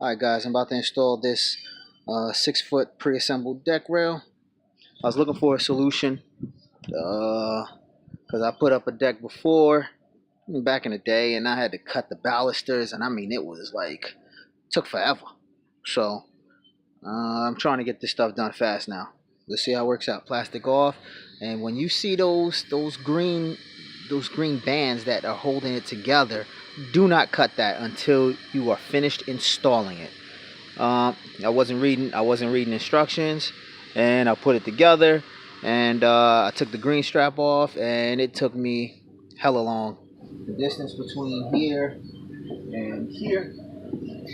Alright guys, I'm about to install this 6-foot pre-assembled deck rail. I was looking for a solution because I put up a deck before back in the day and I had to cut the balusters, and I mean it was like took forever. So I'm trying to get this stuff done fast now. Let's see how it works out. Plastic off, and when you see those green bands that are holding it together, do not cut that until you are finished installing it. I wasn't reading instructions, and I put it together, and I took the green strap off, and it took me hella long. The distance between here and here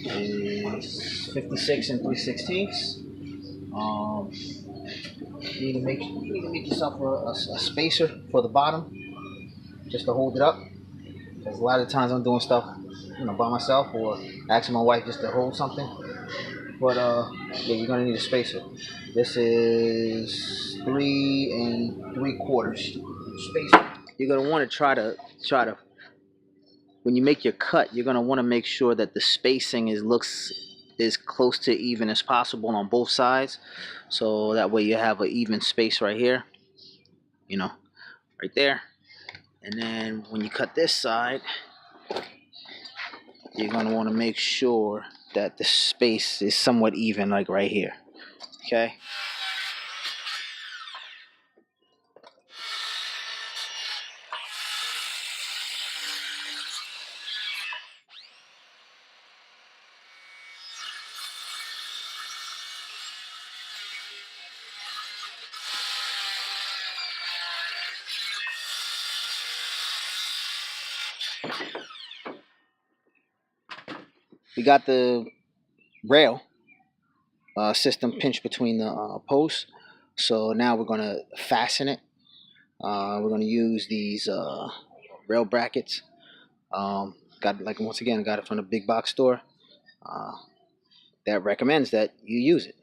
is 56 and 3/16. You need to make yourself a spacer for the bottom, just to hold it up. Because a lot of times I'm doing stuff, by myself, or asking my wife just to hold something. But yeah, you're gonna need a spacer. This is 3 3/4 spacer. You're gonna want to try to when you make your cut, you're gonna want to make sure that the spacing looks as close to even as possible on both sides, so that way you have an even space right here, right there. And then when you cut this side, you're gonna want to make sure that the space is somewhat even, like right here. Okay. We got the rail system pinched between the posts, so now we're gonna fasten it. We're gonna use these rail brackets. Once again, got it from the big box store. That recommends that you use it.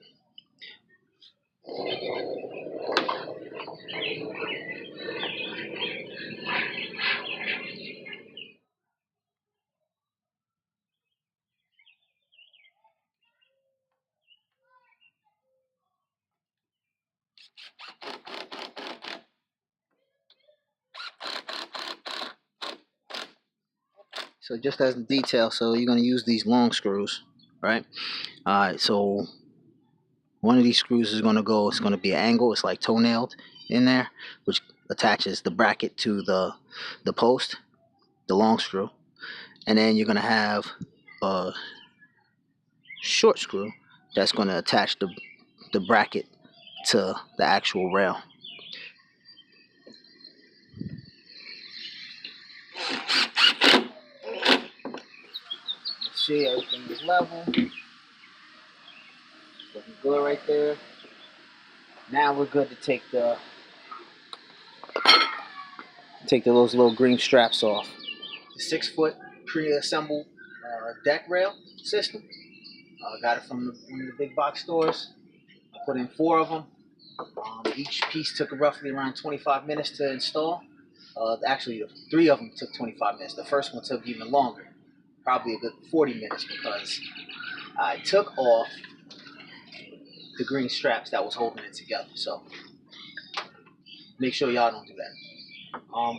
So just as a detail, so you're going to use these long screws, right? Alright, so one of these screws is going to go, it's going to be an angle, it's like toenailed in there, which attaches the bracket to the post, the long screw. And then you're going to have a short screw that's going to attach the bracket to the actual rail. See, everything is level. Looking good right there. Now we're good to take those little green straps off. The 6-foot pre-assembled deck rail system. Got it from one of the big box stores. I put in 4 of them. Each piece took roughly around 25 minutes to install. Actually, 3 of them took 25 minutes. The first one took even longer, probably a good 40 minutes, because I took off the green straps that was holding it together. So make sure y'all don't do that.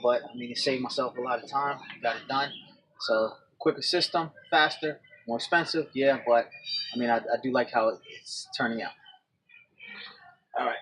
But I mean, it saved myself a lot of time. Got it done. So quicker system, faster, more expensive, yeah. But I mean, I do like how it's turning out. All right.